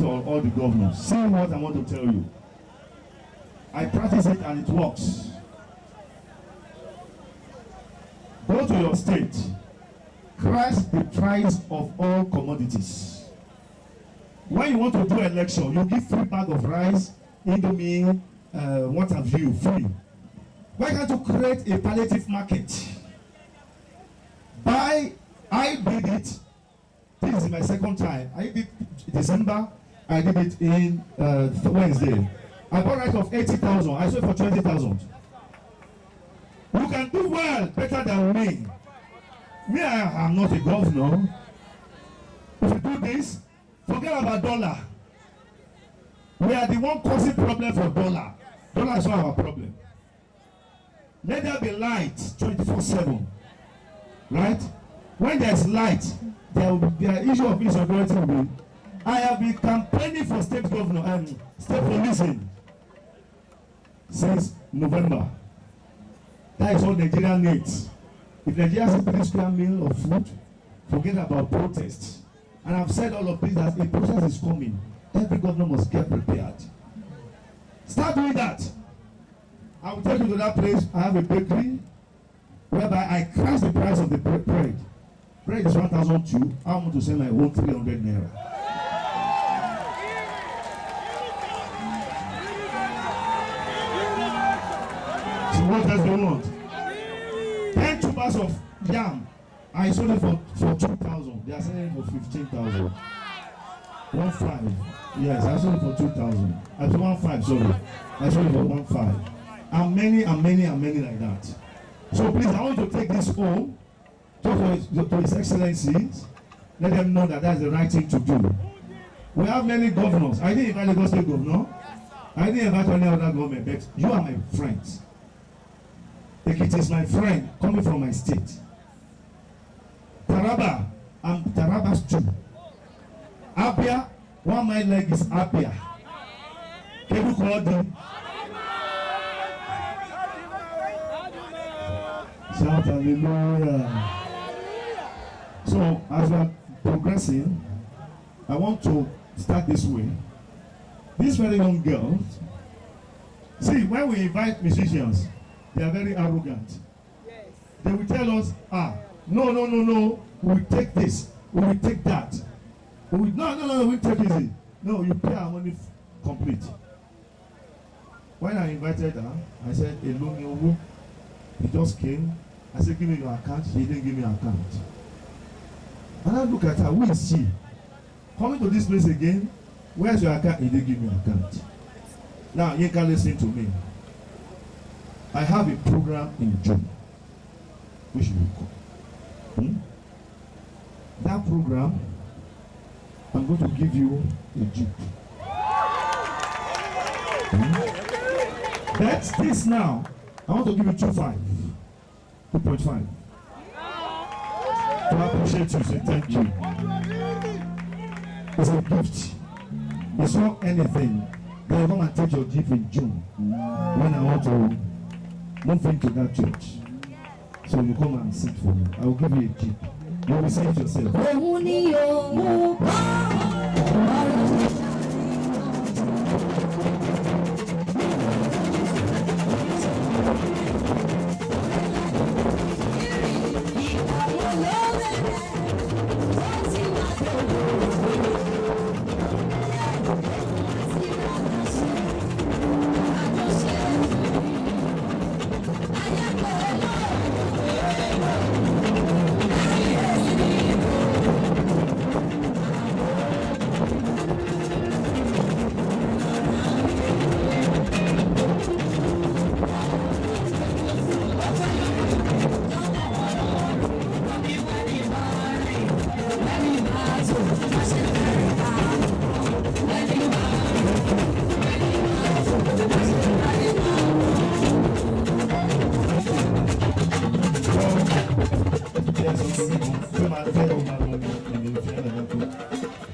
to all the governors. See what I want to tell you. I practice it and it works. Go to your state. Crash the price of all commodities. When you want to do election, you give free bag of rice, indomie, what have you, free. Why can't you create a palliative market? I did it. This is my second time. I did it December. I did it in Wednesday. I bought rice of 80,000. I sold for 20,000. You can do well, better than me. Me, I am not a governor. If you do this, forget about dollar. We are the one causing problem for dollar. Dollar is not our problem. Let there be light 24/7. Right? When there is light, there will be an issue of insecurity. I have been campaigning for state governor and state policing since November. That is all Nigeria needs. If Nigeria has a 3 square meal of food, forget about protests. And I've said all of this, that a process is coming. Every governor must get prepared. Start doing that. I will take you to that place. I have a bakery whereby I crash the price of the bread. Bread is 1,002. I want to sell my own 300 naira. So what else do you want? 10 tubers of yam. I sold it for 2,000. They are selling it for 15,000. 1,500. Yes, I sold it for 2,000. I sold 1,500. Sorry, I sold it for 1,500. And many like that. So please, I want to take this home, talk to His Excellency, let them know that that's the right thing to do. We have many governors. I didn't invite Lagos State Governor. I didn't invite any other government, but you are my friends. Ekiti is my friend coming from my state. Taraba, I'm Taraba's too. Abia, 1 mile leg is Abia. Can you call them? Shout hallelujah. So as we are progressing, I want to start this way. These very young girls, see, when we invite musicians, they are very arrogant. Yes. They will tell us, no, we will take this, we will take that. No, we take easy. No, you pay our money complete. When I invited her, I said, Eloniowo. He just came. I said, give me your account. He didn't give me an account. And I look at her, who is she? Coming to this place again, where's your account? He didn't give me an account. Now, you can listen to me. I have a program in June, which will come. That program, I'm going to give you a Jeep. That's this now. I want to give you 2.5. To appreciate you, say thank you. It's a gift. It's not anything. Then you come and take your Jeep in June when I want to move into that church. So you come and sit for me. I will give you a Jeep. You will say it yourself.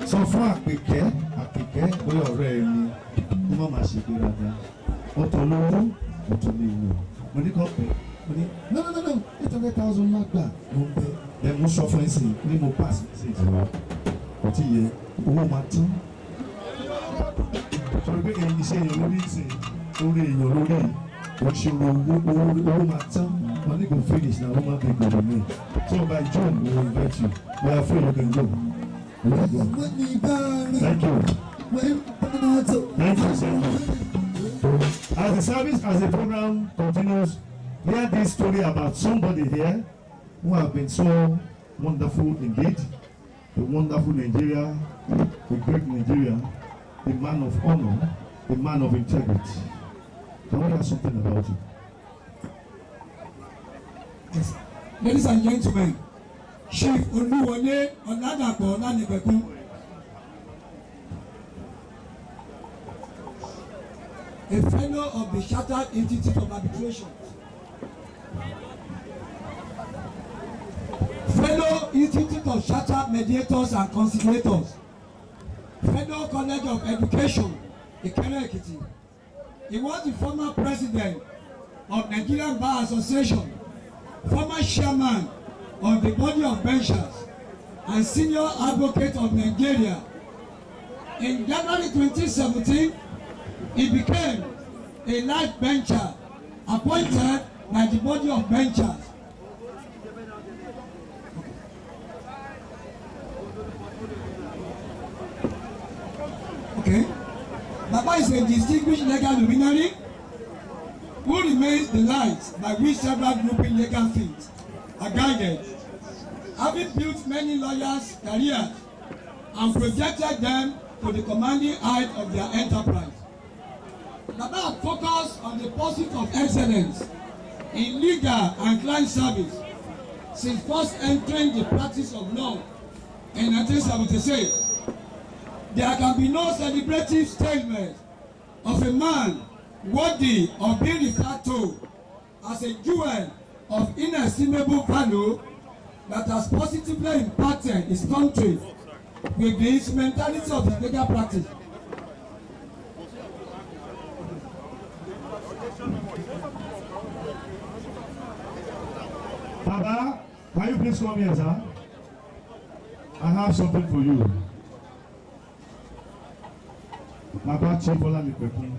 Sọ fún àpèkẹ́ bóyá ọ̀rẹ́ ẹ ní kí wọ́n máa ṣe gbéraga ọ̀tọ̀ lówó ọ̀tọ̀ ní ìwò mo ní kọ́ pé mo ní no 800,000 lágbà mo ń bẹ ẹ mú sọ fún ẹsìn ní mo pass sí ìtura ọtí yẹ owó máa tán pé èyí ṣe èèyàn lórí ìsìn orí èèyàn lórí òṣèlú owó máa tán money go finish na woman dey go remain so by June we will invite you we are free you can go. Thank you. Thank you so much. As the service, as the program continues, hear this story about somebody here who have been so wonderful indeed, a wonderful Nigeria, a great Nigeria, a man of honor, a man of integrity. Can we hear something about you? Yes. Ladies and gentlemen, Chief Oluwole Oladapo Olanipekun, a fellow of the Chartered Institute of Arbitration, fellow Institute of Chartered Mediators and Conciliators, fellow College of Education, Ekiti. He was the former president of Nigerian Bar Association, former chairman of the Body of Benchers, and senior advocate of Nigeria. In January 2017, he became a life bencher appointed by the Body of Benchers. Okay. Baba is a distinguished legal luminary who remains the light by which several grouping legal fields are guided, having built many lawyers' careers and projected them to the commanding height of their enterprise. Baba focused on the pursuit of excellence in legal and client service since first entering the practice of law in 1976. There can be no celebrative statement of a man worthy of being referred to as a jewel of inestimable value that has positively impacted his country with the instrumentality of his legal practice. Baba, can you please come here, sir? I have something for you. Baba Chief Olanipekun.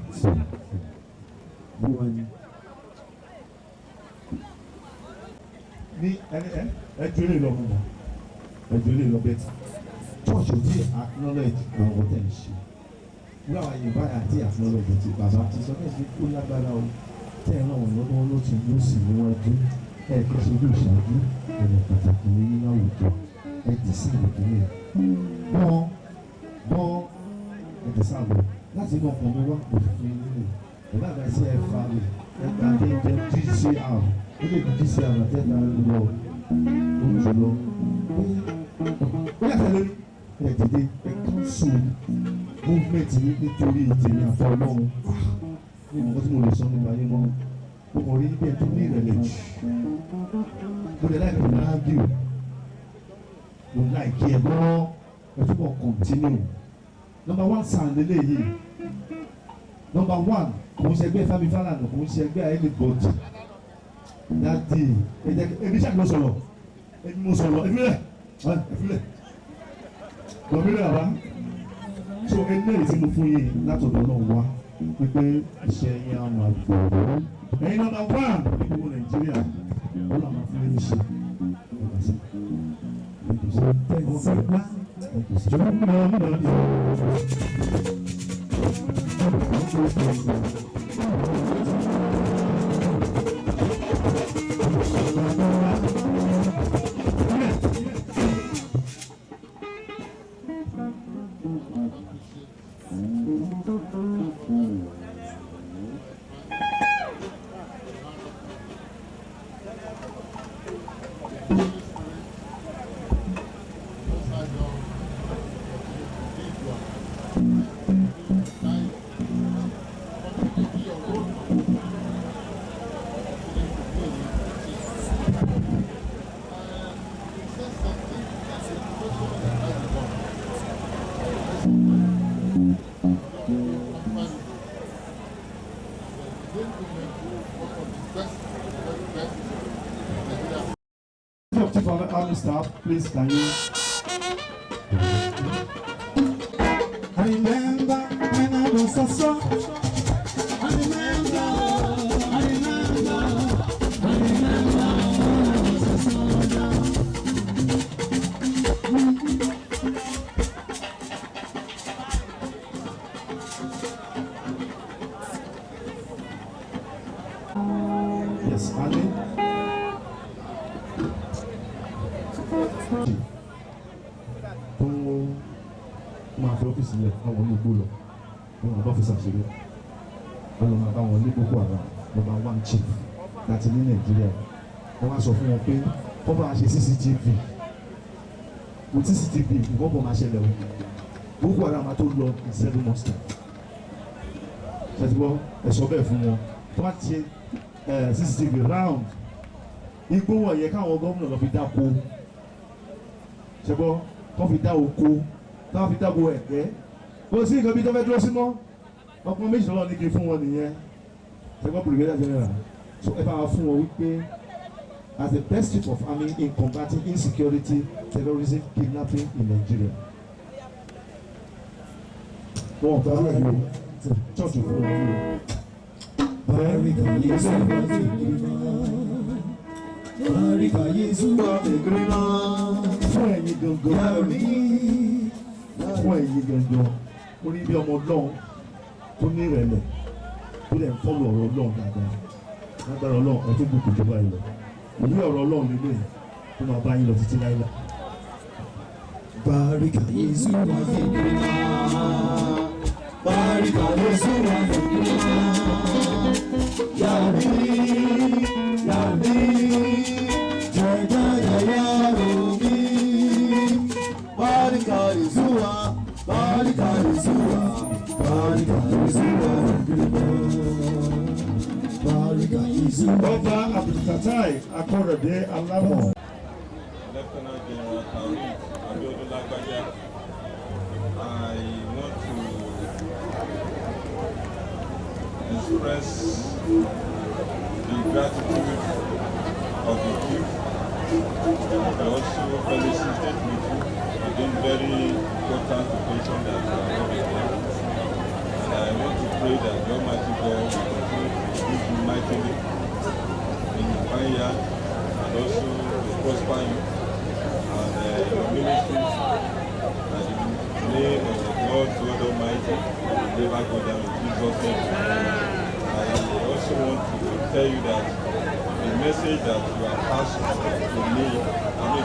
Ní ẹjọ́ lè lọ mọ̀ ẹjọ́ lè lọ bẹ́ẹ̀ church ò tí acknowledge àwọn ọ̀tẹ̀ ń ṣe wúlò àwọn Yorùbá àti acknowledge ti bàbá ti sọ fẹ́ẹ́ fi kó lágbára o tẹ́ ẹ náà wọ̀n lọ́wọ́ ló ti ló sì níwájú ẹ kí sojú ìṣáájú ẹ̀rọ pàtàkì nínú àwùjọ ẹ ti sí ìdílé bọ́n ẹ̀jẹ̀ sáàbò láti inú ọkàn mi wá òfin nínú ẹ̀bá àgbà sí ẹ̀fà mi ẹ̀ka ní jẹ́ GCR ó lè di GCR àtẹ́ta lọ olùsọ̀lọ́ ó yàtọ̀ lórí ẹ̀dìdé ẹ̀kánsù movement yìí nítorí ìtìní àfọlọ́hún ní ìmọ̀ tí mo lè sọ nípa yín mọ́ mo kàn rí bí ẹ̀ tó ní ìrẹ̀lẹ̀ jù mo lè láì pẹ̀lú ágìrì mo láì kí ẹ̀ gbọ́ ẹ̀ túbọ̀ continue. Number one sound eléyìí number one kò ń ṣẹgbẹ́ Fábí Fálànà kò ń ṣẹgbẹ́ anybody dadi ebi ṣàkóso sọ̀rọ̀ ebi mo sọ̀rọ̀ efilẹ̀ lọ́mílẹ̀ àbá so eléyìí tí mo fún yín látọ̀dọ̀ náà wá pípé iṣẹ́ yín á máa gbòòrò ẹ̀yin number one ní gbogbo Nàìjíríà ó là máa fún yín ṣe Army staff, please can you? I remember when I was Yes, Ali. Tó máa fi ọ́fíìsì lẹ̀ àwọn olùgbò lọ, wọ́n máa bá ọ́fíìsì àṣírí. Wọ́n lọ máa bá wọn ní Boko Haram, number 1 chief láti ní Nàìjíríà. Wọ́n wá sọ fún wọn pé wọ́n bá ṣe CCTV. With CCTV, nǹkan bọ̀ máa ṣẹlẹ̀ o. Boko Haram máa tó lọ in 7 months time. Ṣètìgbọ́ ẹ̀sọ́ bẹ́ẹ̀ fún wọn. Tó bá ti CCTV round igbó wọ̀nyẹ káwọn gómìnà lọ fi dáko ṣẹgbọ́ tó fi dá oko tó fi dáko ẹ̀gẹ́ kò sí nǹkan bí tó fẹ́ dúró sí mọ́ ọkùnrin méjì lọ́wọ́ ní kí n fún wọn nìyẹn ṣẹgbọ́ brigadier general so ẹ bá wa fún wọn wípé as the best chief of army in combating insecurity, terrorism, kidnapping in Nigeria. Wọ́n fẹ́ rẹ̀ yóò church fún wọn yóò. Barika Yesu wa egrina Fún ẹ̀yin gangan fún ẹ̀yin gangan ó ní bí ọmọ Ọlọ́run tó ní ìrẹ̀lẹ̀ tó lè ń fọ́lù ọ̀rọ̀ Ọlọ́run dáadáa lágbára Ọlọ́run ẹ̀ tó gbòkè jọba yìí lọ òní ọ̀rọ̀ Ọlọ́run lélẹ̀ tó máa bá yín lọ títí láíláí. Barika Yesu wa egrina Barika Yesu wa egrina Yabi Ọba Fatai Akorede Alamo. Lieutenant General Taoreed Lagbaja. I want to express the gratitude of the chief. I also felicitate with you within very important occasion that you are having here. And I want to pray that the Almighty God will continue to use you mightily in Ahia and also to prosper you and your ministries, and the name of the Lord God Almighty will never go down in Jesus' name. I also want to tell you that the message that you have passed to me,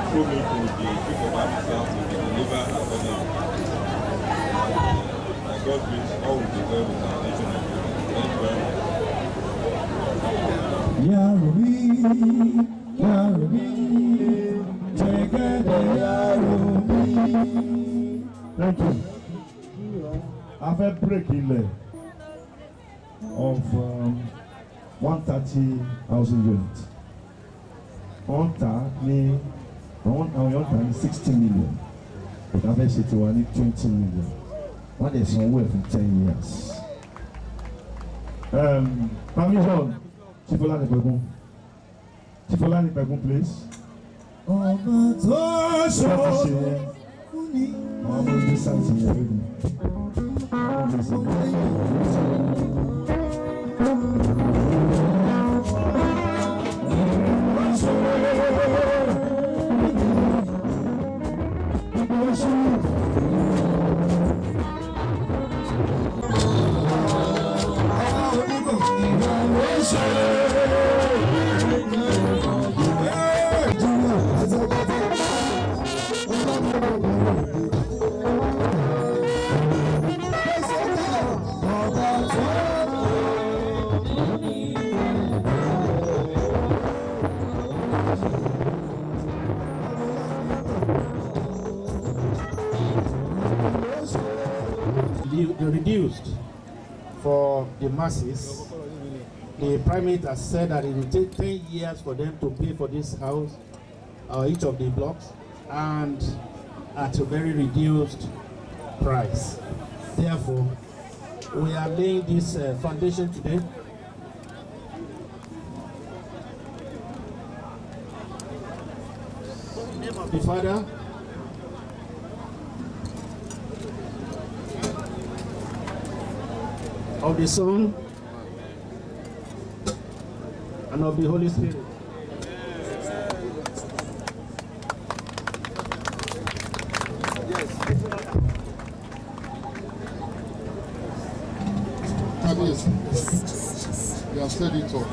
through me to the chief of army staff will be delivered accordingly. By God's grace, all will be well with our nation. Thank you very much. Thank you. I've had break ilẹ̀ of 130,000 units. On ta ní àwọn èèyàn ta ní 60 million. But I've had ṣe ti wà ní 20 million. Wọ́n lè san owó ẹ̀ fún 10 years. Permission, Chifola Nipẹ̀gún, please. Ọba tó ṣọ́ fún ni. Àwọn ọmọ ìgbé sáàtì yẹn lórí. Reduced for the masses. The primate has said that it will take 10 years for them to pay for this house, each of the blocks, and at a very reduced price. Therefore, we are laying this foundation today. The Father, of the Son, and of the Holy Spirit. Yes. You have said it all.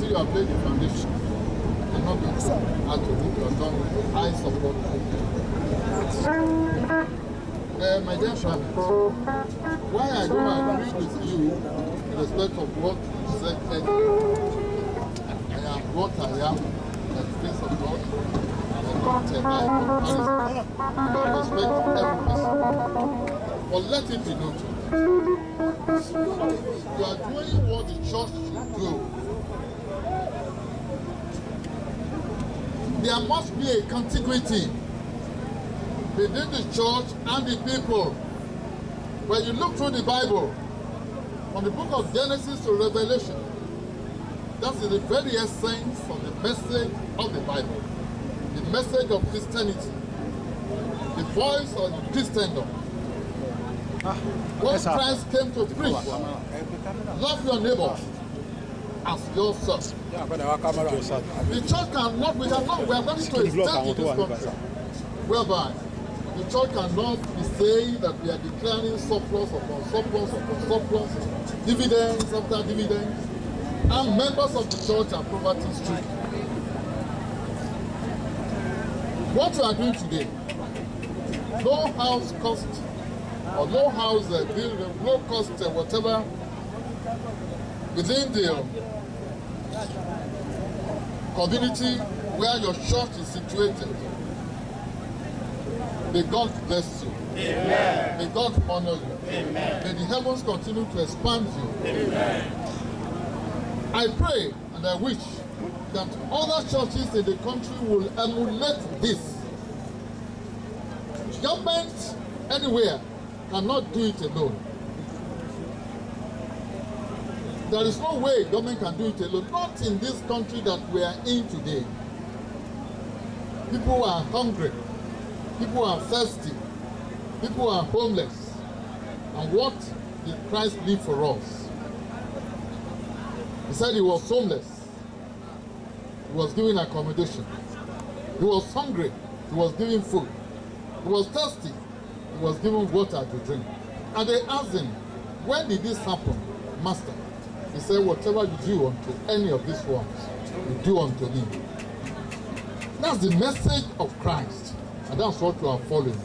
You have laid the foundation and not been out of it. You have done with high support. My dear friend, why I don't agree with you in respect of what you said I am what I am, by the grace of God, and I don't comparison. I respect every person. But let it be noted. You are doing what the church should do. There must be a contiguity between the church and the people. When you look through the Bible, from the book of Genesis to Revelation, that is the very essence of the message of the Bible, the message of Christianity, the voice of the Christendom. What Christ came to preach: love your neighbor as yourself. The church cannot, we are going to a state in this country whereby the church cannot be saying that we are declaring surplus upon surplus upon surplus, dividends after dividends, and members of the church are poverty stricken. What we are doing today, low house cost or low house bill, low cost whatever within the community where your church is situated. May God bless you. Amen. May God honor you. Amen. May the heavens continue to expand you. Amen. I pray and I wish that other churches in the country will emulate this. Government anywhere cannot do it alone. There is no way government can do it alone, not in this country that we are in today. People are hungry, people are thirsty, people are homeless. And what did Christ leave for us? He said he was homeless, he was giving accommodation. He was hungry, he was giving food. He was thirsty, he was giving water to drink. And they asked him, when did this happen, Master? He said, whatever you do unto any of these ones, you do unto me. That's the message of Christ, and that's what you are following.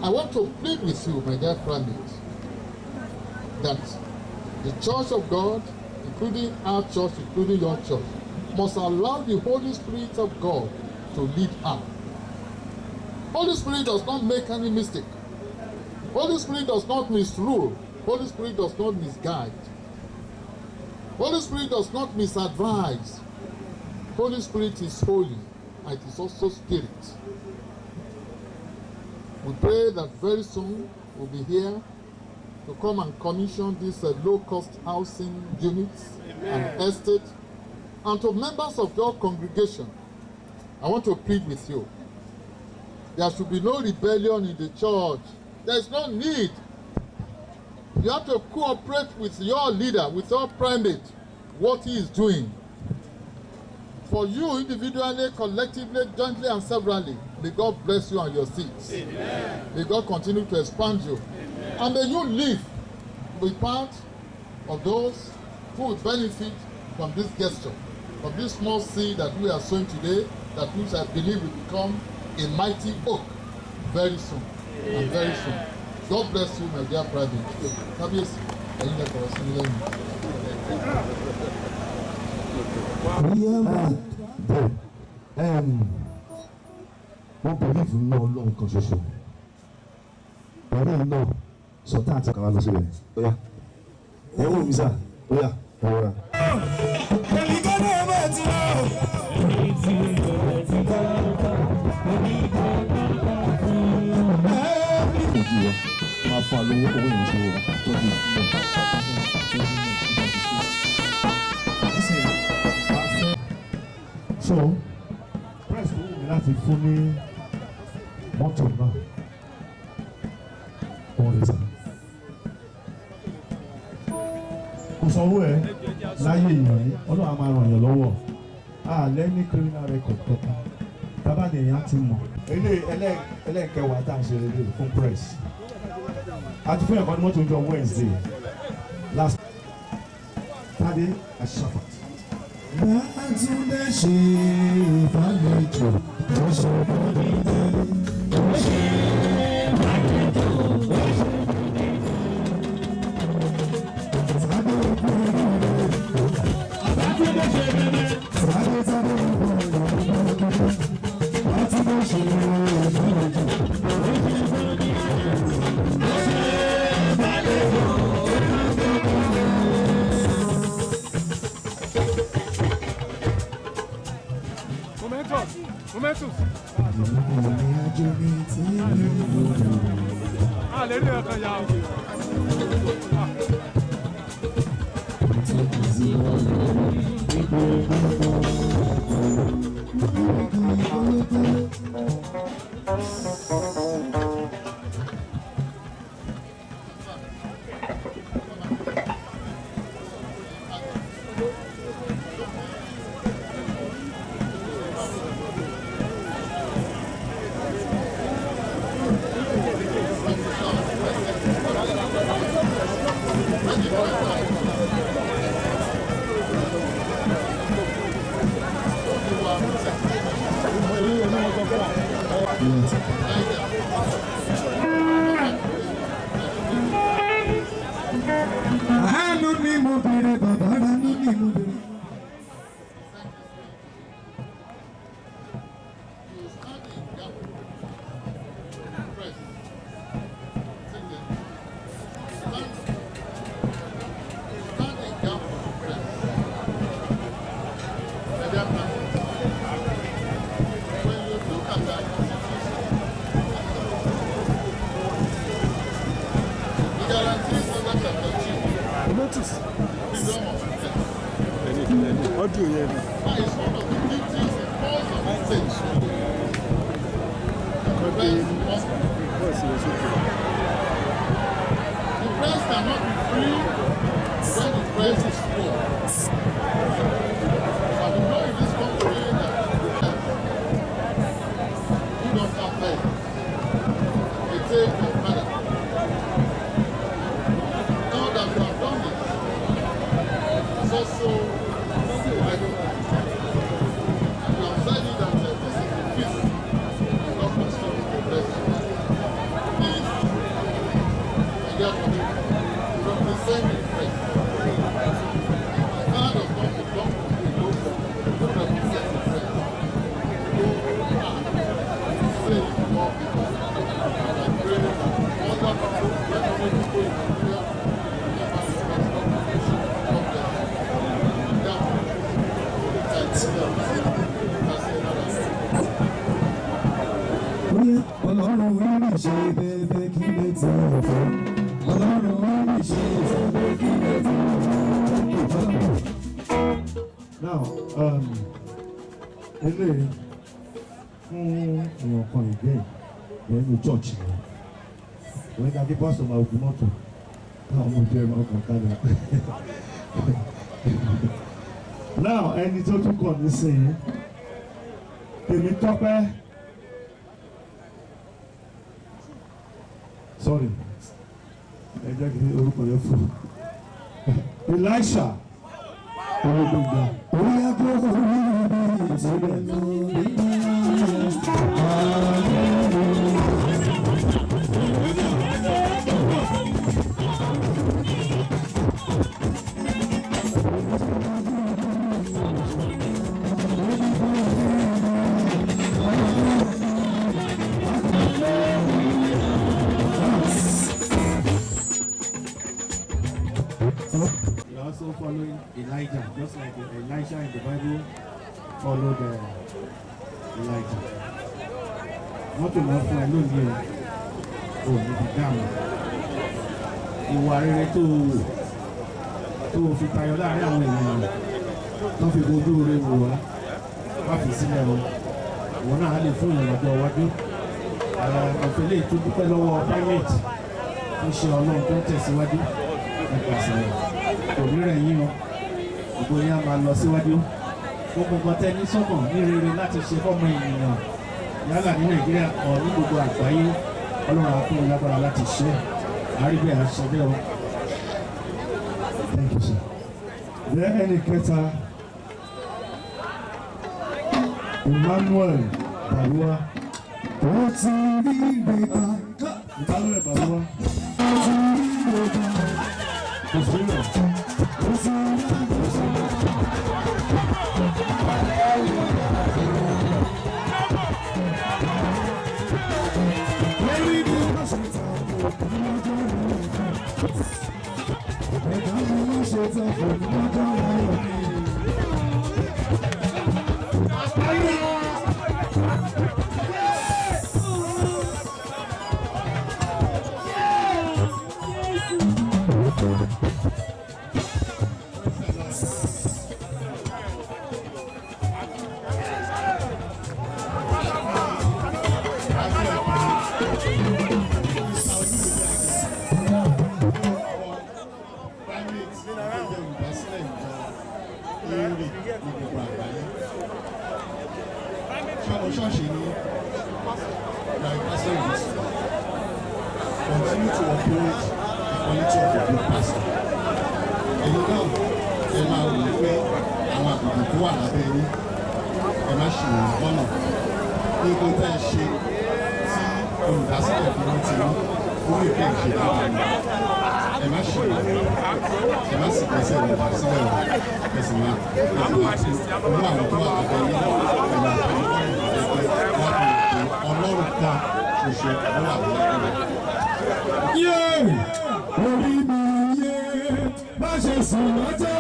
I want to plead with you, my dear friends, that the Church of God, including our church, including your church, must allow the Holy Spirit of God to lead her. Holy Spirit does not make any mistake. Holy Spirit does not misrule. Holy Spirit does not misguide. Holy Spirit does not misadvise. Holy Spirit is holy, and it is also spirit. We pray that very soon we'll be here to come and commission these low-cost housing units and estate. And to members of your congregation, I want to plead with you. There should be no rebellion in the church. There is no need. You have to cooperate with your leader, with your primate, what he is doing. For you individually, collectively, jointly, and severally, may God bless you and your seeds. Amen. May God continue to expand you. Amen. And may you live, be part of those who will benefit from this gesture, from this small seed that we are sowing today, that which I believe will become a mighty oak very soon. Amen. And very soon. God bless you, my dear brother. Wọ́n believe nínú Ọlọ́run kan ṣoṣo. Pẹ̀lú iná sọ̀tá àti kàwá lọ síbẹ̀. ẹ wò mí sá bóyá ọ̀rọ̀. èmi kọ́ ní ọmọ ẹ̀ ti rà o. ojú wa máa fún alówó owó ìrìnsẹ̀ wa tọ́jú so press tó wù mí láti fún ní mọ́tò náà wọ́n lè sá. kò sanwó ẹ láyé ìyàn yìí ọlọ́run á máa ràn yàn lọ́wọ́ àlẹ́ ní criminal record kankan tábà ní èèyàn ti mọ̀ ilé ẹlẹ́ẹ̀kẹwàá tá à ń ṣe lélẹ̀ fún press àti fún ẹ̀kọ́ ní mọ́tò ọjọ́ Wednesday last Tade Asafat. Bàtúndé ṣe ìbálòjò tó ṣe bọ́dí délé tó ṣe ìbálòjò tó ṣe bọ́dí délé. Sábẹ́ òkú rẹ̀ Bàtúndé ṣe bẹ́ẹ̀. Sábẹ́ òkú rẹ̀ Bàtúndé ṣe ìbálòjò tó ṣe bọ́dí délé tó ṣe ìbálòjò. Momentus. Lè rí ẹ̀kan yà ó. Audio yẹn. The press cannot be free when the press is poor. And we know in this country that who don't have faith, they take for granted. Now that we have done this, it's also like, and we have said it that this is the fifth government of the press. Please, and therefore, represent the press. God does not belong to the local to represent the press. Go and say it more people. And I pray that other people, when people in Nigeria, never respect publication. God bless you. And therefore, that's it. Ọlọ́run wí ní ṣe bẹ́ẹ̀ kí lè ti ọ̀fọ̀. Ọlọ́run wí ní ṣe bẹ́ẹ̀ kí lè ti ọ̀fọ̀. Now, eléyìí fún èèyàn kan again nínú church yẹn. Òun ká kí pásítọ̀ máa òkú mọ́tò káwọn ọmọ ìjọ ẹ̀rọ ọkàn kálẹ̀. Now, ẹni tó tún kàn nísìnyí, tèmi tọ́pẹ́. Sorry, ẹ jẹ́ kí orúkọ yẹn fún Elisha Owógbègbà. Orí agbóhùn orí ibi ìtìlẹ̀ lórí We are also following Elijah, just like Elisha in the Bible followed Elijah. Wọ́n tó lọ fún ẹ lónìí o ní ti dáhùn. Ìwà rere tó fi tayọ láàrin àwọn ènìyàn tó fi gbójú rere wò wá wá fi sílẹ̀ o. Ìwọ náà á lè fún ìrìnàjò iwájú. Ọ̀fẹ́lẹ́ ìtúdúpẹ́ lọ́wọ́ Primate ń ṣe ọlọ́run tó ń tẹ̀síwájú nípasẹ̀ òní rẹ̀ yín o. Gbogbo yín á máa lọ síwájú. Gbogbo nǹkan tẹ́ ní sọ́kàn ní rere láti ṣe fọ́mọ ènìyàn yálà ní Nàìjíríà ọ̀ ní gbogbo àgbáyé ọlọ́run á fún mi lágbára láti ṣe é. Àríbẹ̀ àṣẹ bẹ́ẹ̀ o. Thank you, sir. There any kẹta Emmanuel Balua. Ó ti rí ìgbéga. Emmanuel Balua. Ó ti rí ìgbéga. Kò sí rẹ̀. Ó ti rí ìgbéga. Lórí bí wọ́n ṣe ta òkú lọ́jọ́ ìrìn. Ẹ̀dá ni wọ́n ṣe ta òkú lọ́jọ́ ìrìn. Ṣọ́ọ̀ṣì ni continue to operate the quality of the good pastor. Èyí náà ẹ máa wò ó pé àwọn àgbègbè tó wà lábẹ́ yín ẹ má ṣe wọ́n lọ́nà. Gbogbo tẹ́ ẹ ṣe tí olùdásílẹ̀ fi rántí ní orí ìpè ìṣe dáadáa ni. Ẹ má ṣe wọ́n, ẹ má sì gbẹ́sẹ̀ olùdásílẹ̀ rẹ̀ ẹ̀sìn máa owó àwọn tó wà lábẹ́ yín ẹ máa fi Ọlọ́run ká ṣoṣo ló wà lọ́wọ́. Orí mi yé bá ṣe sùn lọ́jọ́